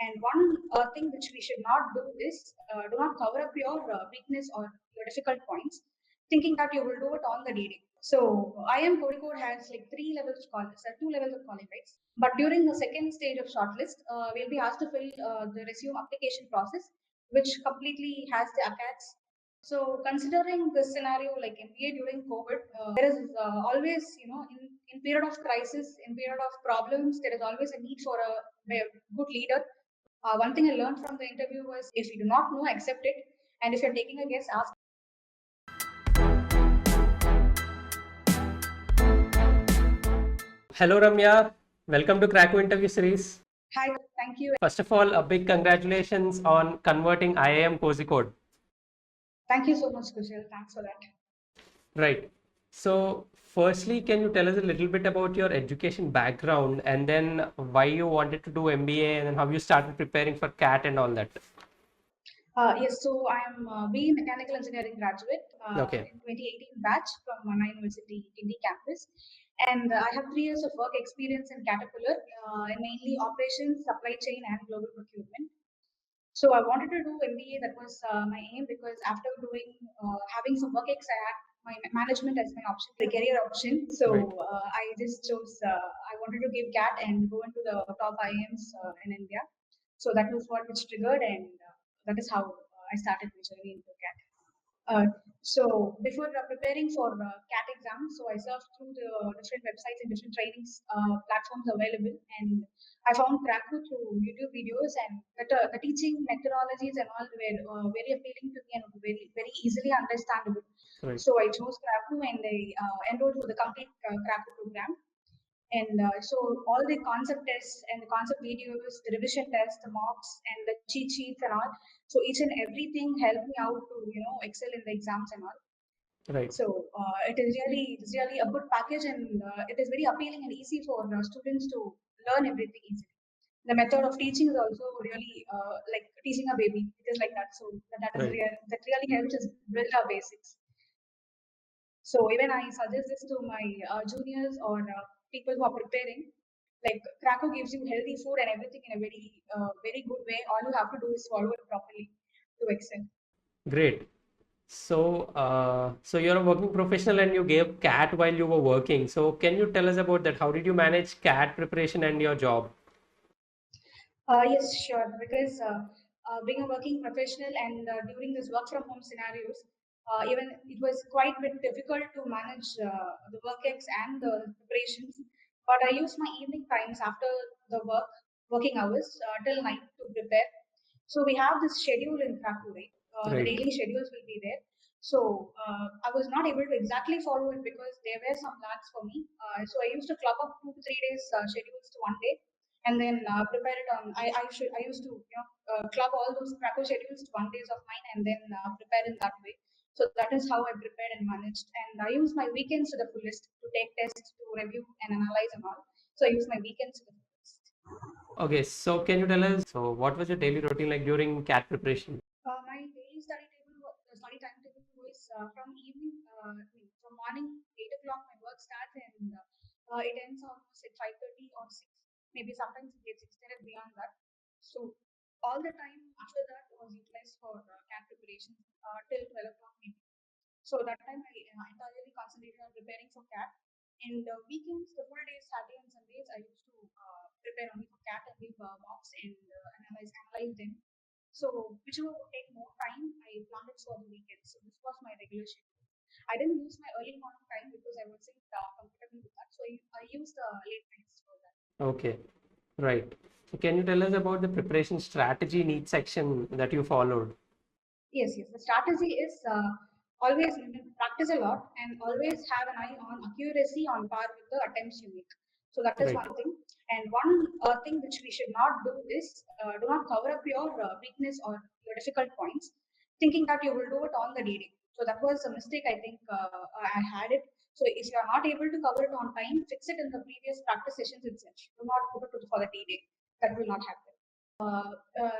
And one thing which we should not do is do not cover up your weakness or your difficult points, thinking that you will do it on the DD. So IIM Kozhikode has like two levels of calling, right? But during the second stage of shortlist, we'll be asked to fill the resume application process, which completely has the ACATS. So considering this scenario like MBA during COVID, there is always, in period of crisis, in period of problems, there is always a need for a good leader. One thing I learned from the interview was if you do not know, accept it. And if you're taking a guess, ask. Hello Ramya, welcome to Krakow interview series. Hi, thank you. First of all, a big congratulations on converting IIM Kozhikode. Thank you so much, Kushal. Thanks for that. Right. So, firstly, can you tell us a little bit about your education background and then why you wanted to do MBA and then how you started preparing for CAT and all that? Yes, so I am BE Mechanical Engineering graduate Okay. in 2018 batch from Anna University Indy campus. And I have 3 years of work experience in Caterpillar, in mainly operations, supply chain, and global procurement. So I wanted to do MBA. That was my aim because after having some work ex, I had my management as my option, the career option. So Right. I just chose. I wanted to give CAT and go into the top IIMs in India. So that was what which triggered, and that is how I started my journey into CAT. So before preparing for CAT exam, so I surfed through the different websites and different trainings platforms available, and I found Krakow through YouTube videos, and the teaching methodologies and all were very appealing to me and very very easily understandable. Right. So I chose Krakow and I enrolled for the complete Krakow program. And so all the concept tests and the concept videos, the revision tests, the mocks and the cheat sheets and all. So each and everything helped me out to excel in the exams and all. Right. So it is really a good package, and it is very appealing and easy for students to learn everything easily. The method of teaching is also really like teaching a baby. It is like that. So Right. that really helps us build our basics. So even I suggest this to my juniors or people who are preparing. Like Krakow gives you healthy food and everything in a very good way. All you have to do is follow it properly to excel. Great. So you're a working professional and you gave CAT while you were working. So can you tell us about that? How did you manage CAT preparation and your job? Yes, sure. Because being a working professional and during this work from home scenarios, even it was quite a bit difficult to manage the work ex and the preparations. But I use my evening times after the working hours till night to prepare. So we have this schedule in Krakow, right? The Right. daily schedules will be there. So I was not able to exactly follow it because there were some lags for me. So I used to club up 2 to 3 days schedules to one day, and then prepare it on. I used to club all those Krakow schedules to 1 days of mine, and then prepare in that way. So that is how I prepared and managed. And I use my weekends to the fullest to take tests, to review and analyze and all. So I use my weekends to the fullest. Okay, so can you tell us, so what was your daily routine like during CAT preparation? My daily study timetable was from evening, from morning 8 o'clock. My work starts and it ends almost at 5:30 or 6. Maybe sometimes it gets extended beyond that. So all the time after that was utilized for CAT preparation till 12 o'clock maybe. So that time I entirely concentrated on preparing for CAT. And weekends, the full days, Saturday and Sundays, I used to prepare only for CAT and give mocks and analyze them. So whichever would take more time, I planned it for the weekend. So this was my regular schedule. I didn't use my early morning time because I wasn't comfortable with that. So I used the late nights for that. Okay, right. So can you tell us about the preparation strategy in each section that you followed? Yes, yes. The strategy is always practice a lot and always have an eye on accuracy on par with the attempts you make. So that is Right. one thing. And one thing which we should not do is do not cover up your weakness or your difficult points, thinking that you will do it on the D-Day. So that was a mistake. I think I had it. So if you are not able to cover it on time, fix it in the previous practice sessions itself. Do not put it for the D-Day. That will not happen.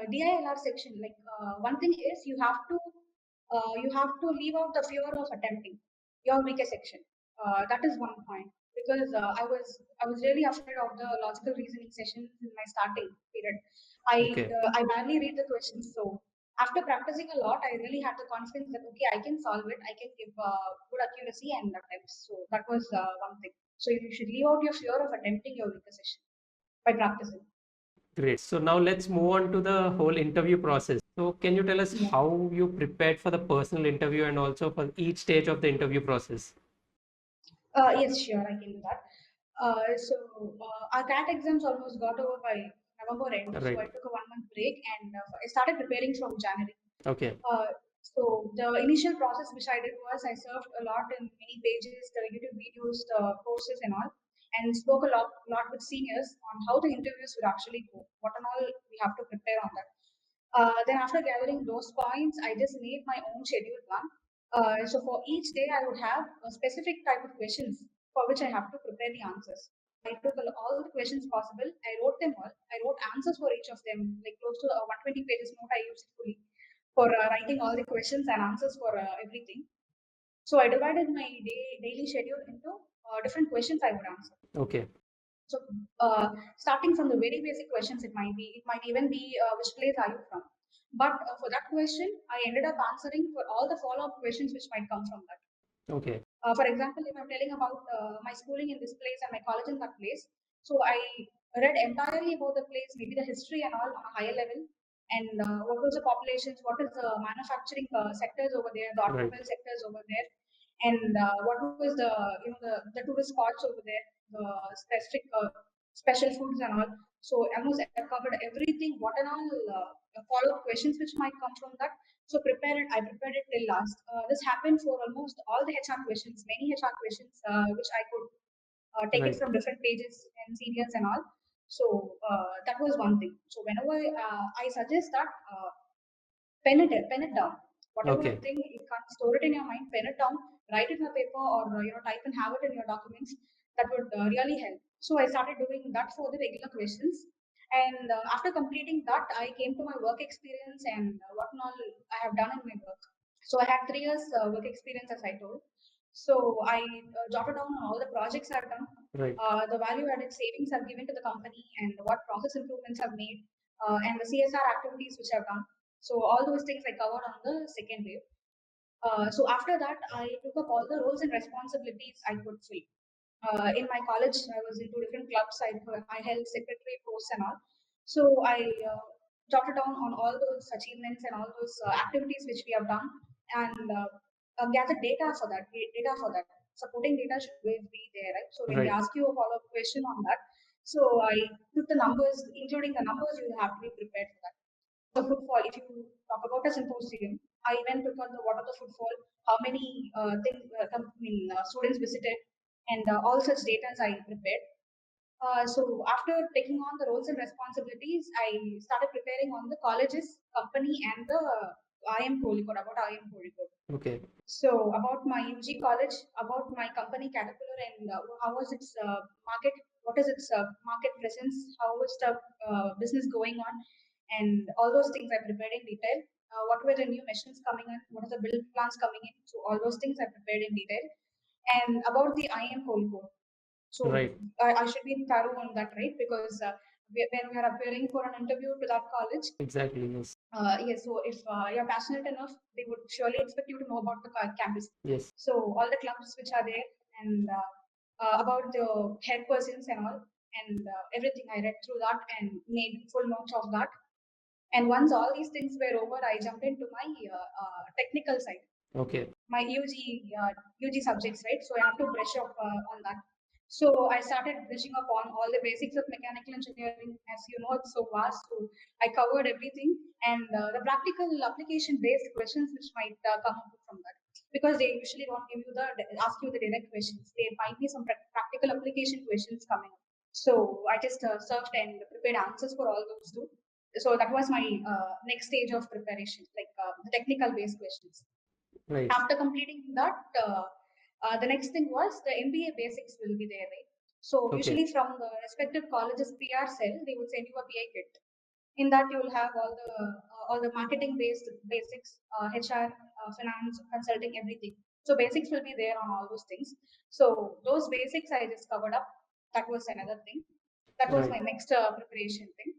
DILR section, like one thing is you have to leave out the fear of attempting your weakest section. That is one point because I was really afraid of the logical reasoning sessions in my starting period. Okay. I barely read the questions. So after practicing a lot, I really had the confidence that okay, I can solve it. I can give good accuracy and attempts. So that was one thing. So you should leave out your fear of attempting your weaker session by practicing. Great. So now let's move on to the whole interview process. So can you tell us Yeah. how you prepared for the personal interview and also for each stage of the interview process? Yes, sure, I can do that. Our CAT exams almost got over by November end, so Right. I took a 1 month break and I started preparing from January. Okay. Uh, so the initial process which I did was I surfed a lot in many pages, the YouTube videos, the courses and all, and spoke lot with seniors on how the interviews would actually go, what and all we have to prepare on that. Then after gathering those points, I just made my own schedule one. So for each day, I would have a specific type of questions for which I have to prepare the answers. I took all the questions possible. I wrote them all. I wrote answers for each of them, like close to a 120 pages note. I used it fully for writing all the questions and answers for everything. So I divided my daily schedule into different questions I would answer. Okay. So, starting from the very basic questions, it might even be which place are you from? But for that question, I ended up answering for all the follow-up questions which might come from that. Okay. For example, if I'm telling about my schooling in this place and my college in that place, so I read entirely about the place, maybe the history and all on a higher level, and what was the populations, what is the manufacturing sectors over there, the Right. automobile sectors over there, and what was the tourist spots over there, the specific special foods and all. So almost I covered everything, what and all follow-up questions which might come from that. So I prepared it till last. This happened for almost all the HR questions, many HR questions, which I could take it Right. from different pages and seniors and all. So that was one thing. So whenever I suggest that pen it down. Whatever you Okay. think, you can't store it in your mind. Pen it down, write it in a paper, or type and have it in your documents. That would really help. So I started doing that for the regular questions. And after completing that, I came to my work experience and what and all I have done in my work. So I had 3 years work experience, as I told. So I jotted down all the projects I've done, Right. the value added savings I've given to the company, and what process improvements I've made, and the CSR activities which I've done. So all those things I covered on the second wave. So after that, I took up all the roles and responsibilities I could fill. In my college, I was into different clubs. I held secretary posts and all. So I jotted down on all those achievements and all those activities which we have done, and gathered data for that. Supporting data should always be there, right? So when they Right. ask you a follow-up question on that, so I took the numbers, including the numbers, you have to be prepared for that. The footfall, if you talk about a symposium, I even took on the what are the footfall, how many students visited, and all such data I prepared. So after taking on the roles and responsibilities, I started preparing on the colleges, company, and the IIM Kozhikode, about IIM Kozhikode. Okay. So about my UG college, about my company Caterpillar, and how was its market, what is its market presence, how is the business going on, and all those things I prepared in detail. What were the new machines coming in? What are the build plans coming in? So all those things I prepared in detail. And about the IM whole code. So Right. I should be thorough on that, right? Because when we are appearing for an interview to that college, Exactly. Yes. yes, so if you're passionate enough, they would surely expect you to know about the campus. Yes. So all the clubs which are there, and about the head persons and all, and everything I read through that and made full notes of that. And once all these things were over, I jumped into my technical side, Okay. my UG subjects, right? So I have to brush up on that. So I started brushing up on all the basics of mechanical engineering. As you know, it's so vast. So I covered everything, and the practical application-based questions which might come up from that, because they usually don't give you the ask you the direct questions. There might be some practical application questions coming up. So I just searched and prepared answers for all those too. So that was my next stage of preparation, like the technical based questions. Right. After completing that, the next thing was the MBA basics will be there, right? So Okay. usually from the respective colleges PR cell, they would send you a PI kit. In that, you will have all the marketing based basics, HR, finance, consulting, everything. So basics will be there on all those things. So those basics I just covered up. That was another thing. That was my Right. next preparation thing.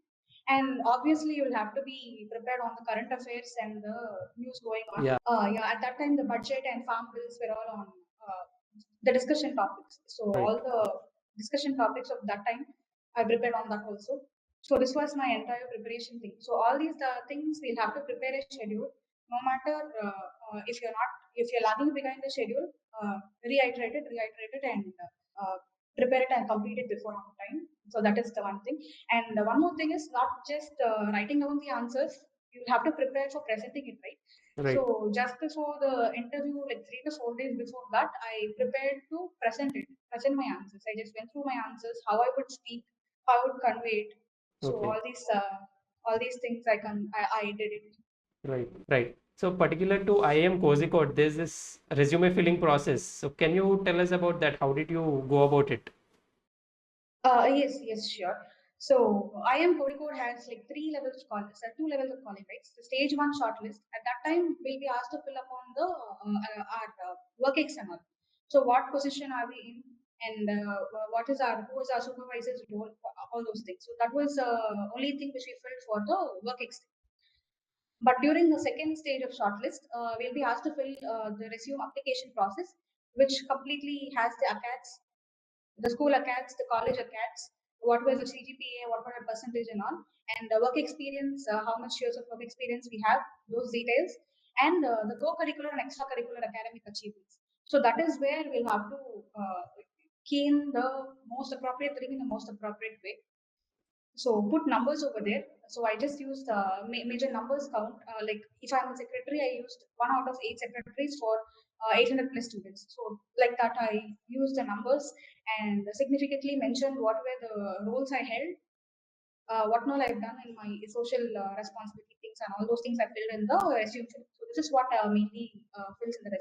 And obviously you will have to be prepared on the current affairs and the news going on. Yeah, Yeah, at that time the budget and farm bills were all on the discussion topics. So right, all the discussion topics of that time I prepared on that also. So this was my entire preparation thing. So all these things we'll have to prepare a schedule. No matter if you're not, if you're lagging behind the schedule, reiterate it, and uh, prepare it and complete it before on time. So that is the one thing. And one more thing is not just writing down the answers. You have to prepare for presenting it, right? right. So just before the interview, like 3 to 4 days before that, I prepared to present it, present my answers. I just went through my answers, how I would speak, how I would convey it. So Okay, all these things I did it. right, right. So particular to IIM Kozhikode, there's this resume filling process. So can you tell us about that? How did you go about it? Yes, yes, sure. So IIM Kozhikode has like 3 levels of calling, 2 levels of calling, right? The stage one shortlist. At that time, we'll be asked to fill up on the our work external. So what position are we in, and what is our who is our supervisor's role, all those things. So that was only thing which we filled for the work external. But during the second stage of shortlist, we'll be asked to fill the resume application process, which completely has the school accounts, the college accounts, what was the CGPA, what was the percentage and all, and the work experience, how much years of work experience we have, those details, and the co-curricular and extracurricular academic achievements. So that is where we'll have to key in the most appropriate thing in the most appropriate way. So put numbers over there. So I just used major numbers count. Like if I'm a secretary, I used 1 out of 8 secretaries for 800 plus students. So like that, I used the numbers and significantly mentioned what were the roles I held, what all I've done in my social responsibility things, and all those things I filled in the resume. So this is what mainly fills in the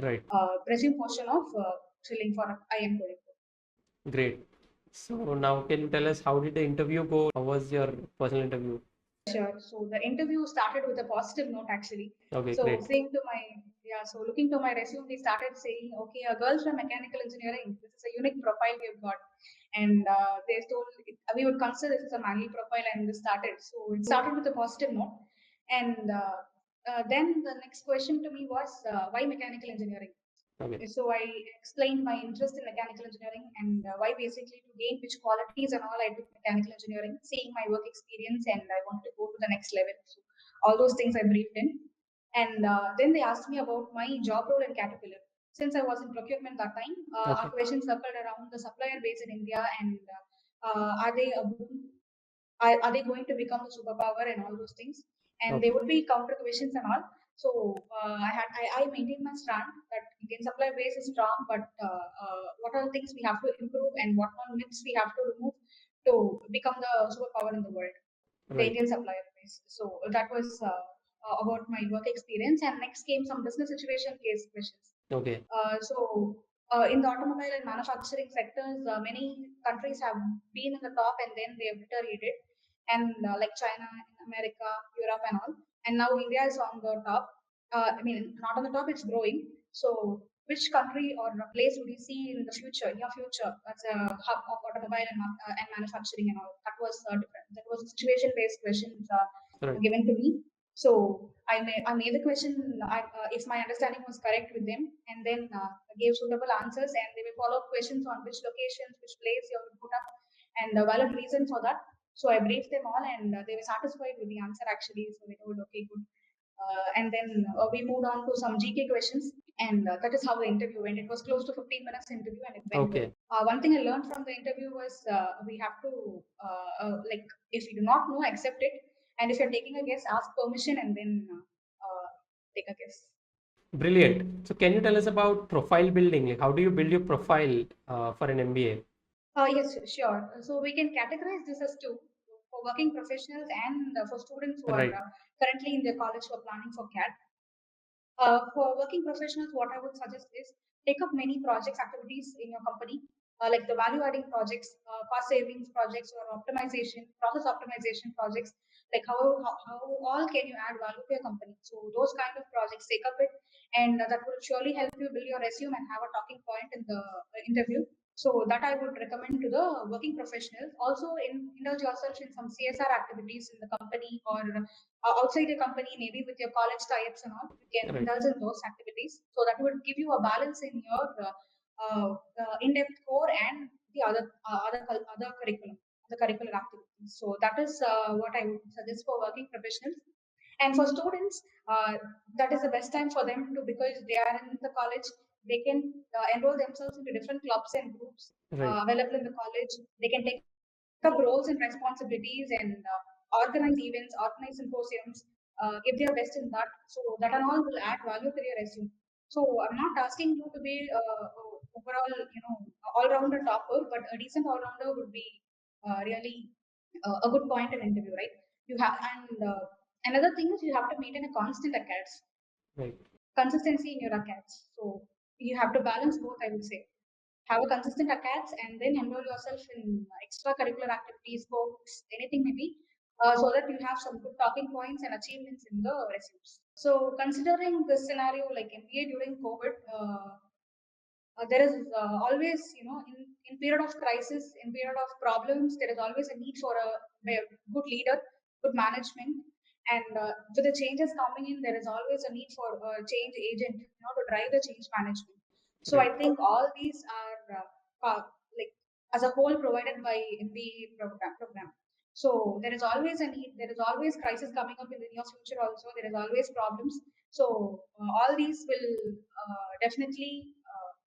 Right, resume portion of filling for IM coding. great. So now can you tell us how did the interview go? How was your personal interview? Sure. So the interview started with a positive note actually. Okay, So great. saying to my yeah, so looking to my resume, they started saying, okay, a girl from mechanical engineering. This is a unique profile we've got, and they told we would consider this as a manly profile, and this started. So it started with a positive note, and then the next question to me was why mechanical engineering. Okay, So I explained my interest in mechanical engineering and why basically to gain which qualities and all I took mechanical engineering, seeing my work experience, and I wanted to go to the next level. So all those things I briefed in. And then they asked me about my job role in Caterpillar. Since I was in procurement that time, our okay, questions circled around the supplier base in India and are they a boom, are they going to become a superpower and all those things, and they okay, would be counter questions and all. So I maintain my stand that Indian supply base is strong, but what are the things we have to improve and what all myths we have to remove to become the superpower in the world, the right. Indian supplier base. So that was about my work experience, and next came some business situation case questions. Okay, So in the automobile and manufacturing sectors, many countries have been in the top and then they have deteriorated, and like China, America, Europe, and all. And now India is on the top. I mean, not on the top; it's growing. So, which country or a place would you see in the future, near future, as a hub of automobile and manufacturing and all? That was different. That was situation-based questions right, given to me. So I made the question if my understanding was correct with them, and then gave suitable answers, and they will follow up questions on which locations, which place you have to put up, and a valid reason for that. So I briefed them all, and they were satisfied with the answer actually. So they told, okay, good. And then we moved on to some GK questions, and that is how the interview went. It was close to 15 minutes interview, and it went well. okay. One thing I learned from the interview was we have to like if you do not know, accept it, and if you're taking a guess, ask permission, and then take a guess. Brilliant. So can you tell us about profile building? Like how do you build your profile for an MBA? Yes, sure. So we can categorize this as two for working professionals and for students who are Right, currently in their college who are planning for CAT. For working professionals, what I would suggest is take up many projects activities in your company, like the value adding projects, cost savings projects, or optimization, process optimization projects. Like how all can you add value to your company? So those kind of projects, take up it, and that will surely help you build your resume and have a talking point in the interview. So that I would recommend to the working professionals. Also, indulge yourself in some CSR activities in the company or outside the company, maybe with your college tie-ups and all. You can Right. indulge in those activities. So that would give you a balance in your in-depth core and the other curriculum, the curricular activities. So that is what I would suggest for working professionals. And for students, that is the best time for them to, because they are in the college, they can enroll themselves into different clubs and groups Right. available in the college. They can take up roles and responsibilities and organize events, organize symposiums, give their best in that. So that and all will add value to your resume. So I'm not asking you to be overall, all-rounder topper, but a decent all-rounder would be really a good point in interview, right? You have, and another thing is you have to maintain a constant accounts, Right. consistency in your accounts. So you have to balance both, I would say. Have a consistent accounts and then enroll yourself in extracurricular activities, sports, anything maybe, so that you have some good talking points and achievements in the resumes. So considering this scenario like MBA during COVID, there is always, in period of crisis, in period of problems, there is always a need for a good leader, good management, and with the changes coming in, there is always a need for a change agent, to drive the change management. So I Right. think all these are like as a whole provided by MBA program. So there is always a need. There is always crisis coming up in the near future. Also, there is always problems. So all these will definitely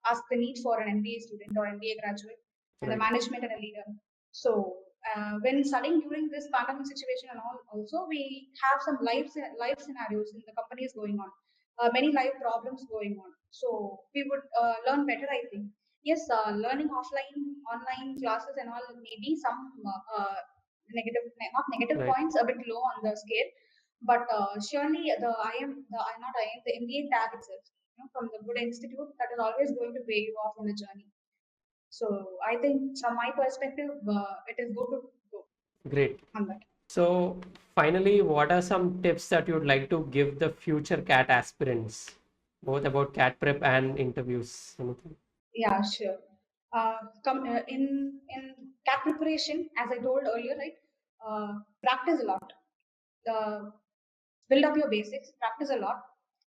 ask the need for an MBA student or MBA graduate and a Right. management and a leader. So when studying during this pandemic situation and all, also we have some live scenarios in the companies going on, many live problems going on. So we would learn better, I think. Yes, learning offline, online classes and all may be some negative, not negative Right. points, a bit low on the scale, but surely the IIM, the not IIM, the MBA tag itself, from the good institute, that is always going to pay you off on the journey. So I think from my perspective, it is good to go Great. on that. So, finally, what are some tips that you would like to give the future CAT aspirants, both about CAT prep and interviews? Anything? Yeah, sure. In CAT preparation, as I told earlier, right? Practice a lot. The build up your basics, practice a lot,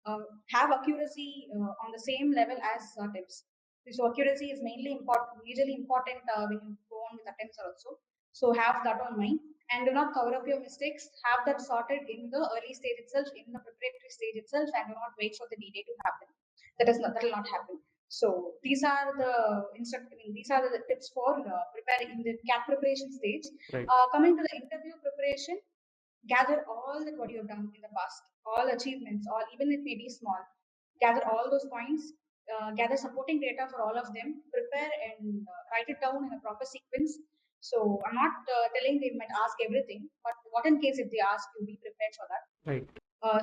uh, have accuracy on the same level as attempts. So accuracy is majorly important when you go on with attempts also. So have that on mind and do not cover up your mistakes. Have that sorted in the early stage itself, in the preparatory stage itself, and do not wait for the D-Day to happen. That will not happen. So these are the these are the tips for preparing in the CAT preparation stage. Right. Coming to the interview preparation, gather all that what you have done in the past, all achievements, all even it may be small. Gather all those points, gather supporting data for all of them, prepare and write it down in a proper sequence. So I'm not telling they might ask everything, but what in case if they ask you, be prepared for that. Right.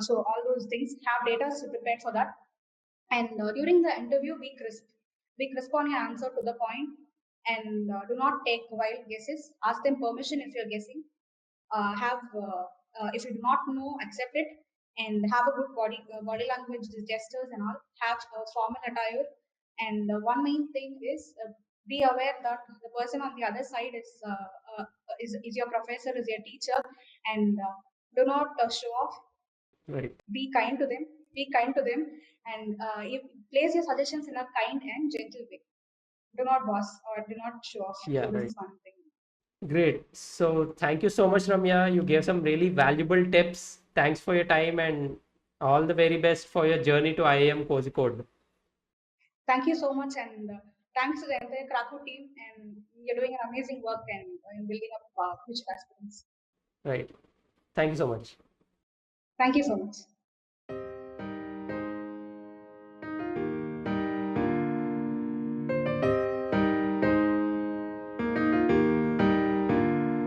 So all those things, have data to prepare for that. And during the interview, be crisp on your answer to the point, and do not take wild guesses. Ask them permission if you're guessing. Have If you do not know, accept it, and have a good body language gestures and all. Have formal attire, and one main thing is be aware that the person on the other side is your professor, is your teacher, and do not show off. Right. Be kind to them. Be kind to them, and place your suggestions in a kind and gentle way. Do not boss or do not show off. Yeah. So this Right. is one thing. Great. So, thank you so much, Ramya. You gave some really valuable tips. Thanks for your time and all the very best for your journey to IIM Kozhikode. Thank you so much, and thanks to the entire Krakow team. And you're doing an amazing work and in building up future aspirants. Right. Thank you so much. Thank you so much.